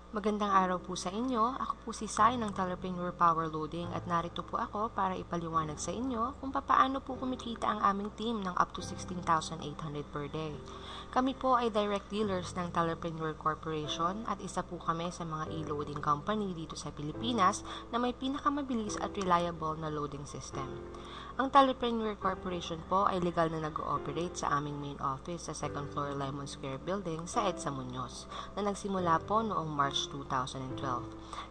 Magandang araw po sa inyo. Ako po si Sai ng Telepreneur Power Loading at narito po ako para ipaliwanag sa inyo kung paano po kumikita ang aming team ng up to 16,800 per day. Kami po ay direct dealers ng Telepreneur Corporation at isa po kami sa mga e-loading company dito sa Pilipinas na may pinakamabilis at reliable na loading system. Ang Telepreneur Corporation po ay legal na nag-ooperate sa aming main office sa 2nd floor Lemon Square Building sa EDSA Muñoz na nagsimula po noong March 2012.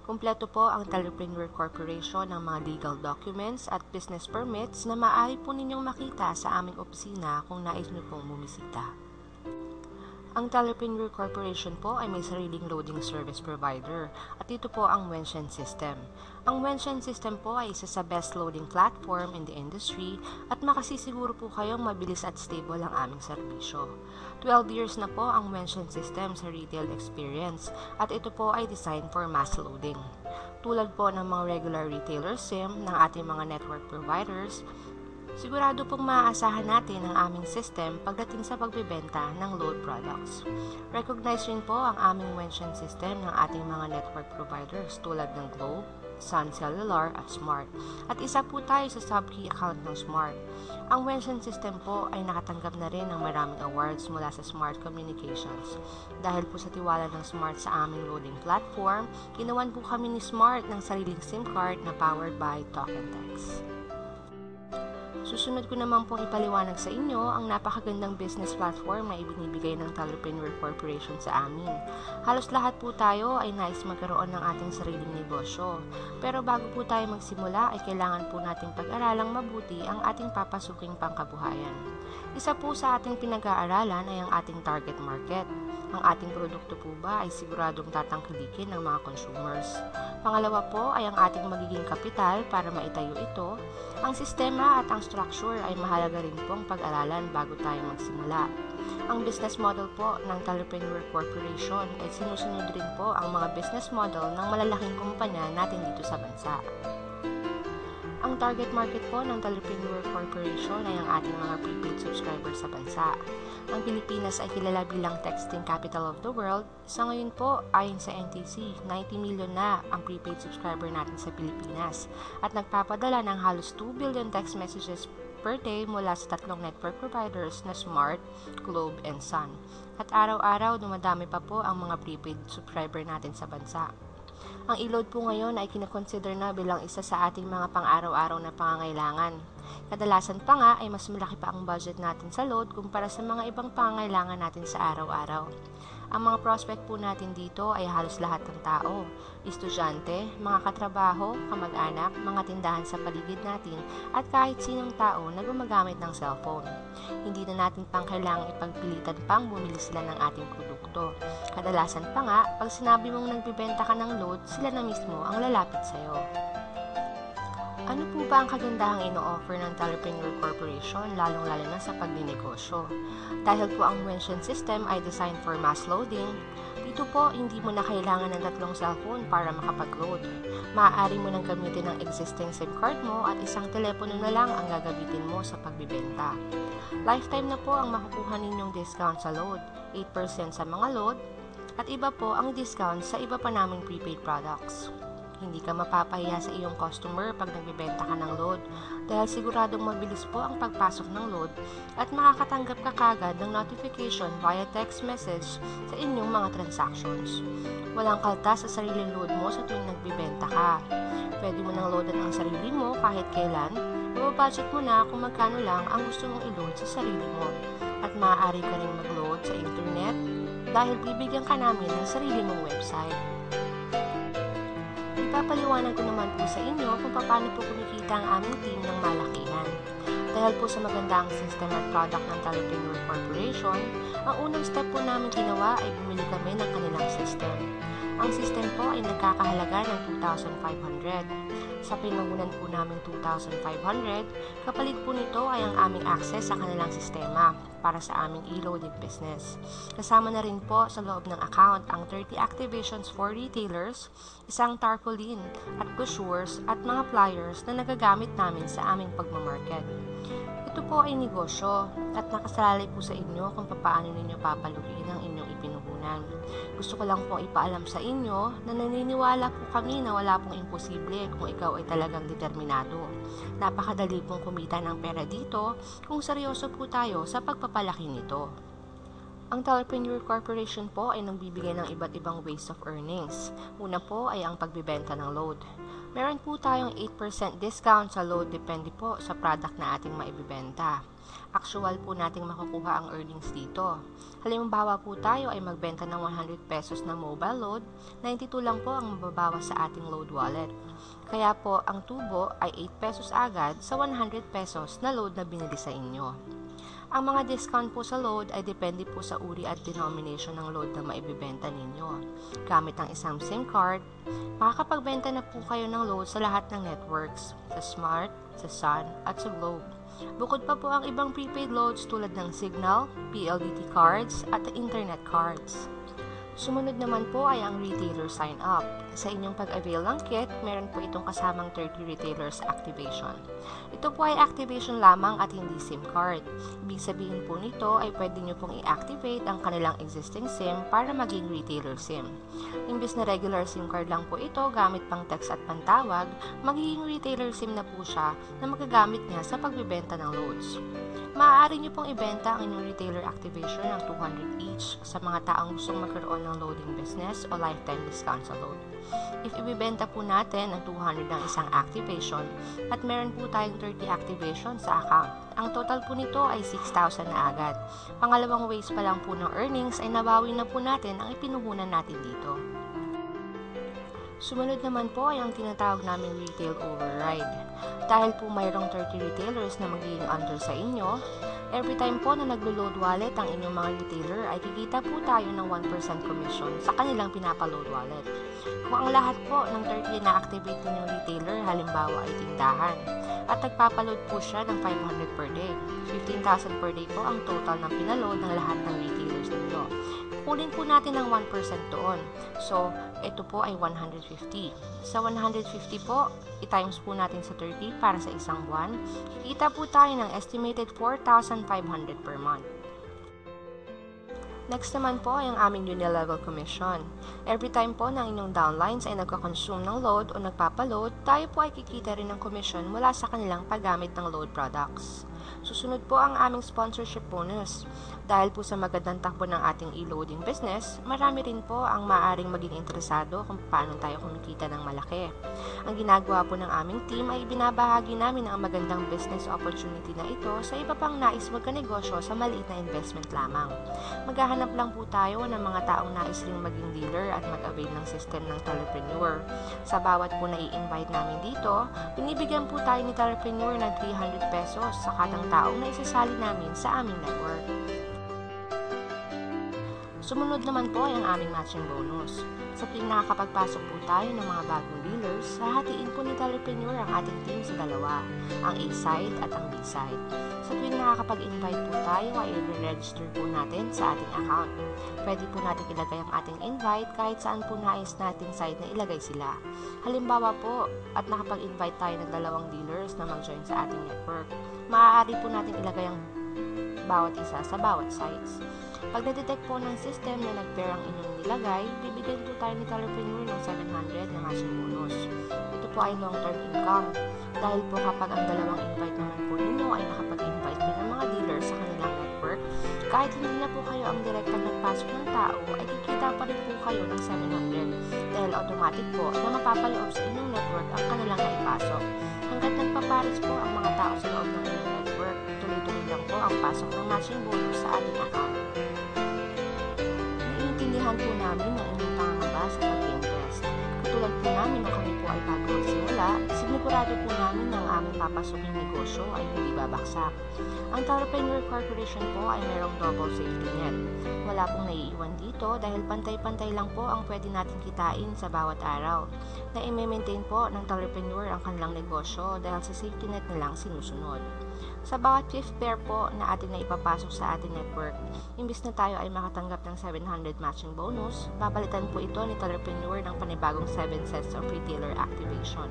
Kumpleto po ang Telepreneur Corporation ng mga legal documents at business permits na maaari po ninyong makita sa aming opisina kung nais nyo pong bumisita. Ang Telepreneur Corporation po ay may sariling loading service provider at ito po ang Wenshen System. Ang Wenshen System po ay isa sa best loading platform in the industry at makasisiguro po kayong mabilis at stable ang aming serbisyo. 12 years na po ang Wenshen System sa retail experience at ito po ay designed for mass loading. Tulad po ng mga regular retailer SIM ng ating mga network providers, sigurado pong maaasahan natin ang aming system pagdating sa pagbebenta ng load products. Recognize rin po ang aming Wenshen system ng ating mga network providers tulad ng Globe, Sun Cellular at Smart. At isa po tayo sa sub-key account ng Smart. Ang Wenshen system po ay nakatanggap na rin ng maraming awards mula sa Smart Communications. Dahil po sa tiwala ng Smart sa aming loading platform, ginawan po kami ni Smart ng sariling SIM card na powered by Talk and Text. Susunod ko naman pong ipaliwanag sa inyo ang napakagandang business platform na ibinibigay ng Telepreneur Corporation sa amin. Halos lahat po tayo ay nais magkaroon ng ating sariling negosyo. Pero bago po tayo magsimula ay kailangan po nating pag-aralang mabuti ang ating papasuking pangkabuhayan. Isa po sa ating pinag-aaralan ay ang ating target market. Ang ating produkto po ba ay siguradong tatangkilikin ng mga consumers? Pangalawa po ay ang ating magiging kapital para maitayo ito. Ang sistema at ang structure ay mahalaga rin pong pag-aralan bago tayo magsimula. Ang business model po ng Telepreneur Corporation ay sinusunod rin po ang mga business model ng malalaking kumpanya natin dito sa bansa. Ang target market po ng Telepreneur Corporation ay ang ating mga prepaid subscribers sa bansa. Ang Pilipinas ay kilala bilang texting capital of the world. Sa ngayon po, ayon sa NTC, 90 million na ang prepaid subscriber natin sa Pilipinas at nagpapadala ng halos 2 billion text messages per day mula sa tatlong network providers na Smart, Globe, and Sun. At araw-araw dumadami pa po ang mga prepaid subscriber natin sa bansa. Ang e-load po ngayon ay kinakonsider na bilang isa sa ating mga pang-araw-araw na pangangailangan. Kadalasan pa nga ay mas malaki pa ang budget natin sa load kumpara sa mga ibang pangangailangan natin sa araw-araw. Ang mga prospect po natin dito ay halos lahat ng tao, estudyante, mga katrabaho, kamag-anak, mga tindahan sa paligid natin at kahit sinong tao na gumagamit ng cellphone. Hindi na natin pang kailangang ipagpilitan pang bumili sila ng ating produkto. Kadalasan pa nga, pag sinabi mong nagbibenta ka ng load, sila na mismo ang lalapit sa'yo. Ano po ba ang kagandahang ino-offer ng Telepreneur Corporation lalong-lalo na sa pagninegosyo? Dahil po ang Wenshen system ay designed for mass loading, dito po hindi mo na kailangan ng tatlong cellphone para makapag-load. Maaari mo nang gamitin ang existing SIM card mo at isang telepono na lang ang gagamitin mo sa pagbibenta. Lifetime na po ang makukuha ninyong discount sa load, 8% sa mga load, at iba po ang discount sa iba pa naming prepaid products. Hindi ka mapapahiya sa iyong customer pag nagbibenta ka ng load dahil siguradong mabilis po ang pagpasok ng load at makakatanggap ka kagad ng notification via text message sa inyong mga transactions. Walang kaltas sa sariling load mo sa tuwing nagbibenta ka. Pwede mo nang loadan ang sarili mo kahit kailan, budget mo na kung magkano lang ang gusto mong i-load sa sarili mo. At maaari ka rin mag-load sa internet dahil bibigyan ka namin ng sarili mong website. Ipapaliwanag ko naman po sa inyo kung paano po kumikita ang aming team ng malakihan. Dahil po sa magandang system at product ng Telepreneur Corporation, ang unang step po namin ginawa ay bumili kami ng kanilang system. Ang system po ay nagkakahalaga ng 2,500. Sa pinangunan po namin 2,500, kapalit po nito ay ang aming access sa kanilang sistema para sa aming e-loading business. Kasama na rin po sa loob ng account ang 30 activations for retailers, isang tarpaulin at brochures at mga flyers na nagagamit namin sa aming pagmamarket. Ito po ay negosyo at nakasalalay po sa inyo kung paano ninyo papaluin ang inyong ipinuhunan. katotohanan. Gusto ko lang pong ipaalam sa inyo na naniniwala po kami na wala pong imposible kung ikaw ay talagang determinado. Napakadali pong kumita ng pera dito kung seryoso po tayo sa pagpapalaki nito. Ang Telepreneur Corporation po ay nagbibigay ng iba't ibang ways of earnings. Una po ay ang pagbibenta ng load. Meron po tayong 8% discount sa load depende po sa product na ating maibibenta. Actual po nating makukuha ang earnings dito. Halimbawa po tayo ay magbenta ng 100 pesos na mobile load, 92 lang po ang mababawas sa ating load wallet. Kaya po ang tubo ay 8 pesos agad sa 100 pesos na load na binili sa inyo. Ang mga discount po sa load ay depende po sa uri at denomination ng load na maibibenta ninyo. Gamit ang isang SIM card, makakapagbenta na po kayo ng load sa lahat ng networks, sa Smart, sa Sun, at sa Globe. Bukod pa po ang ibang prepaid loads tulad ng Signal, PLDT cards, at internet cards. Sumunod naman po ay ang retailer sign-up. Sa inyong pag-avail ng kit, meron po itong kasamang 30 retailers activation. Ito po ay activation lamang at hindi SIM card. Ibig sabihin po nito ay pwede nyo pong i-activate ang kanilang existing SIM para maging retailer SIM. Imbis na regular SIM card lang po ito gamit pang text at pantawag, magiging retailer SIM na po siya na magagamit niya sa pagbibenta ng loads. Maaari nyo pong ibenta ang inyong retailer activation ng 200 each sa mga taong gustong magkaroon ng loading business o lifetime discount sa load. If ibibenta po natin ang 200 ng isang activation at meron po tayong 30 activation sa account, ang total po nito ay 6,000 na agad. Pangalawang ways pa lang po ng earnings ay nabawi na po natin ang ipinuhunan natin dito. Sumunod naman po ay ang tinatawag naming retail override. Dahil po mayroong 30 retailers na magiging under sa inyo, every time po na naglo-load wallet ang inyong mga retailer ay kikita po tayo ng 1% commission sa kanilang pinapaload wallet. Kung ang lahat po ng 30 na activate ninyong retailer halimbawa ay tindahan at nagpapaload po siya ng 500 per day, 15,000 per day po ang total ng pinaload ng lahat ng retailers ninyo. Kukunin po natin ang 1% doon. So, ito po ay 150. Sa 150 po, i-times po natin sa 30 para sa isang buwan. Kikita po tayo ng estimated 4,500 per month. Next naman po ay ang aming unilevel commission. Every time po na inyong downlines ay nagka-consume ng load o nagpapaload, tayo po ay kikita rin ng commission mula sa kanilang paggamit ng load products. Susunod po ang aming sponsorship bonus. Dahil po sa magandang takbo ng ating e-loading business, marami rin po ang maaaring maging interesado kung paano tayo kumikita ng malaki. Ang ginagawa po ng aming team ay binabahagi namin ang magandang business opportunity na ito sa iba pang nais magkanegosyo sa maliit na investment lamang. Maghahanap lang po tayo ng mga taong nais ring maging dealer at mag-avail ng system ng Telepreneur. Sa bawat po na i-invite namin dito, binibigyan po tayo ni Telepreneur ng 300 pesos sa kadang taong na isasali namin sa aming network. Sumunod naman po ay ang aming matching bonus. Sa tuwing nakakapagpasok po tayo ng mga bagong dealers, hahatiin po ni Telepreneur ang ating team sa dalawa, ang A-side at ang B-side. Sa tuwing nakakapag-invite po tayo ay i-register po natin sa ating account. Pwede po natin ilagay ang ating invite kahit saan po nais nating side na ilagay sila. Halimbawa po, at nakapag-invite tayo ng dalawang dealers na mag-join sa ating network, maaari po natin ilagay ang bawat isa sa bawat sides. Pag na-detect po ng system na nag-pair ang inyong nilagay, bibigyan po tayo ni Telepreneur ng 700 na matching bonus. Ito po ay long-term income. Dahil po kapag ang dalawang invite naman po ninyo ay nakapag-invite din ng mga dealers sa kanilang network, kahit hindi na po kayo ang direktang nagpasok ng tao, ay kikita pa rin po kayo ng 700 dahil automatic po na mapapaloob sa inyong network ang kanilang naipasok. Hanggat nagpaparis po ang mga tao sa loob ng inyong network, tuloy-tuloy lang po ang pasok ng matching bonus sa ating account. Naiintindihan po namin ang inyong pangangamba sa pag-invest. Katulad po namin nung kami po ay bago magsimula, sinigurado po namin na ang aming papasuking negosyo ay hindi babaksak. Ang Telepreneur Corporation po ay mayroong double safety net. Wala pong naiiwan dito dahil pantay-pantay lang po ang pwede natin kitain sa bawat araw. Na i-maintain po ng Telepreneur ang kanilang negosyo dahil sa safety net nilang sinusunod. Sa bawat fifth pair po na atin na ipapasok sa ating network, imbis na tayo ay makatanggap ng 700 matching bonus, babalitan po ito ni Telepreneur ng panibagong 7 sets of retailer activation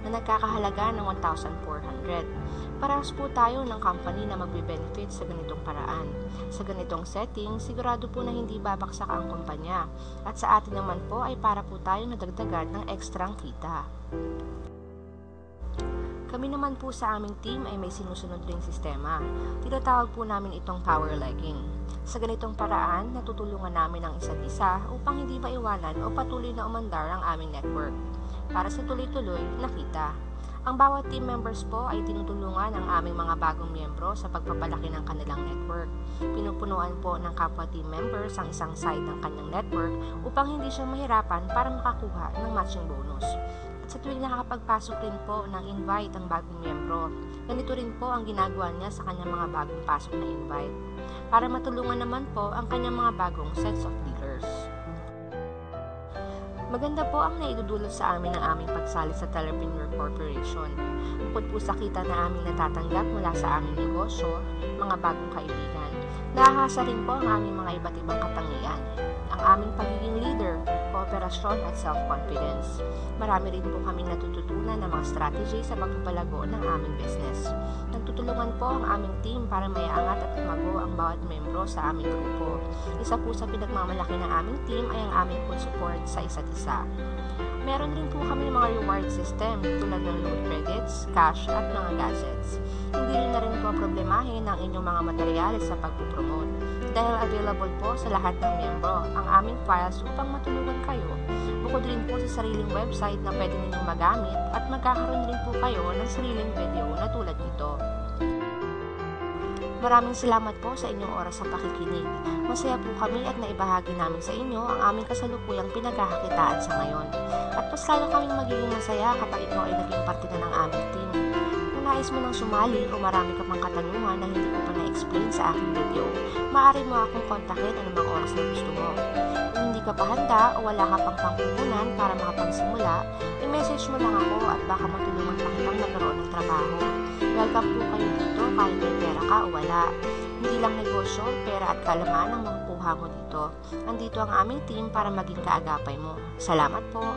na nagkakahalaga ng 1,400. Parehas po tayo ng company na magbe-benefit sa ganitong paraan. Sa ganitong setting, sigurado po na hindi babaksak ang kumpanya. At sa atin naman po ay para po tayong nadagdagan ng ekstrang kita. Kami naman po sa aming team ay may sinusunod ring sistema. Tinatawag po namin itong power legging. Sa ganitong paraan, natutulungan namin ang isa't isa upang hindi maiwanan o patuloy na umandar ang aming network. Para sa tuloy-tuloy na kita. Ang bawat team members po ay tinutulungan ang aming mga bagong miyembro sa pagpapalaki ng kanilang network. Pinupunuan po ng kapwa team members ang isang side ng kanyang network upang hindi siya mahirapan para makakuha ng matching bonus. Sa tuwing nakakapagpasok rin po ng invite ang bagong miyembro, ganito rin po ang ginagawa niya sa kanyang mga bagong pasok na invite, para matulungan naman po ang kanyang mga bagong sets of dealers. Maganda po ang naidudulot sa amin ng aming pagsali sa Telepreneur Corporation. Bukod po sa kita na aming natatanggap mula sa aming negosyo, mga bagong kaibigan, nahahasa rin po ang aming mga iba't ibang katangian, ang aming pagiging leader, kooperasyon at self-confidence. Marami rin po kami natututunan ng mga strategy sa pagpapalago ng aming business. Nagtutulungan po ang aming team para maiangat at tumago ang bawat membro sa aming grupo. Isa po sa pinagmamalaki ng aming team ay ang aming full support sa isa't isa. Meron rin po kami ng mga reward system tulad ng load credits, cash at mga gadgets. Hindi rin na rin po problemahin ang inyong mga materyales sa pagpupromote dahil available po sa lahat ng miyembro ang aming files upang matulungan kayo. Bukod rin po sa sariling website na pwede ninyong magamit at magkakaroon rin po kayo ng sariling video na tulad nito. Maraming salamat po sa inyong oras sa pakikinig. Masaya po kami at naibahagi namin sa inyo ang aming kasalukuyang pinagkakakitaan sa ngayon. At mas lalo kaming magiging masaya kapag ikaw ay naging parte na ng aming team. Kung nais mo nang sumali o marami ka pang katanungan na hindi ko pa na-explain sa aking video, maaari mo akong kontakin anumang oras na gusto mo. Kung hindi ka pa handa o wala ka pang pangkukunan para makapagsimula, i-message mo lang ako at baka matulungan pa kitang nagkaroon ng trabaho. Welcome po kayo dito kahit may pera ka o wala. Hindi lang negosyo, pera at kalaman ang makukuha mo dito. Andito ang aming team para maging kaagapay mo. Salamat po!